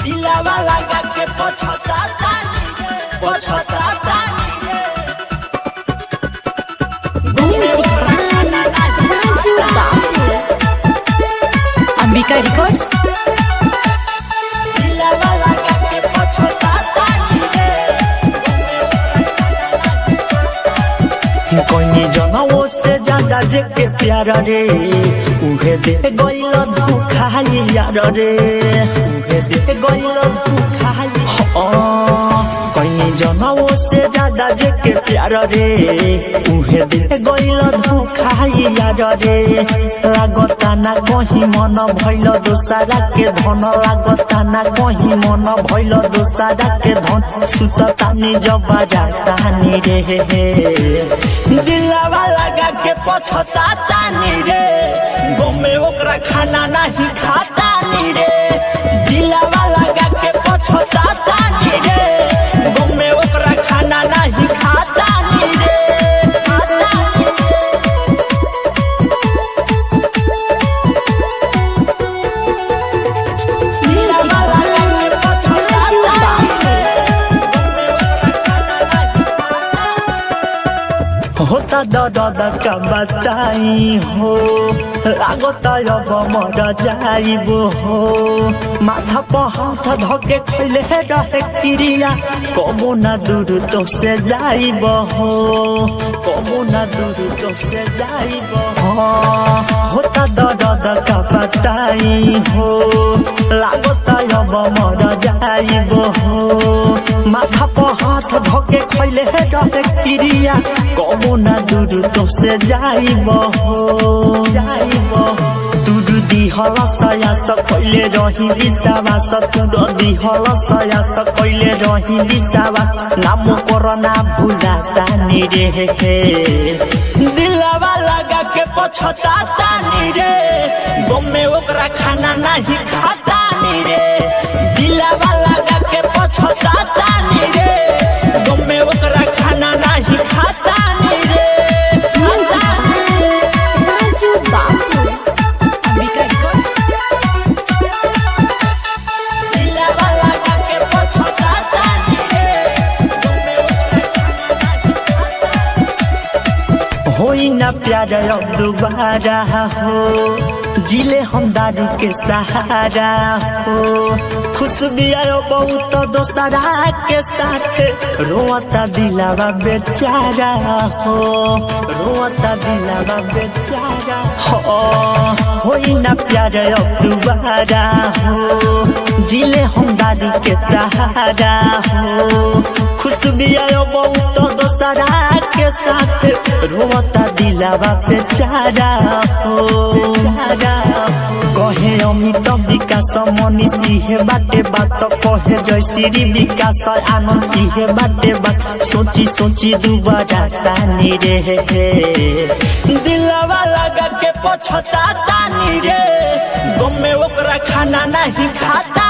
दिलावा लगा के पछतातानी अंबिका रिकॉर्ड्स दिलावा लगा के पछतातानी कोई जनवो से ज्यादा जेके प्यार रे उहे दे गइल धोखा यार रे उहे दे गइल धोखा कोई जनवो से ज्यादा जेके प्यार रे उहे दे गइल धोखा यार रे लागता ना कहीं मन भइल दोसरा के धन लागता ना कहीं मन भइल दोसरा के धन सुततानी जब जातानी रे दिलावा लगा के पछतातानी रे गमे ओकरा खाना नहीं खातानी रे दिलावा लगा के पछतातानी रे गमे ओकरा खाना नहीं खातानी रे दिलावा लगा के पछतातानी होता दादा का बताई हो लागता अब मर जाइबो हो माथा पर हाथ धके खैले रहे क्रिया कबो ना दूर तो से जाइब हो कबो ना दूर तो से जाइब हो होता दादा का बताई हो लागता अब मर जाइब हो माथा पर हाथ धके खैले रहे क्रिया कबो ना दूर तो से जाइब हो जाइब दूर दिहल सयास कैले रही विश्वास दूर दिहल सयास कैले रही विश्वास नाम कोरोना भूलातानी रे दिलवा लगा के पछतातानी रे गमे ओकरा खाना नहीं खातानी रे दिलवा लगा के पछतातानी रे गमे ओकरा खाना नहीं खातानी रे अंबिका रिकॉर्ड्स दिलवा लगा के पछतातानी रे होई ना प्यार अब दोबारा हो जिले हम दारू के सहारा हो खुश भी आयो बहुत दोसरा के साथ रोता दिलावा बेचारा हो रोता दिलावा बेचारा होई ना प्यार अब दोबारा हो जिले हम दारू के सहारा हो खुश भी आयो बहुत दोसरा के साथ रोता दिलावा बेचारा हो बेचारा कहे अमित विकास मनीष इहे बाटे बात कहे जयश्री विकास आनंद इहे बाटे बात सोची सोची दुबारा तानी रे दिलवा लगा के पछतातानी रे गमे ओकरा खाना नहीं खाता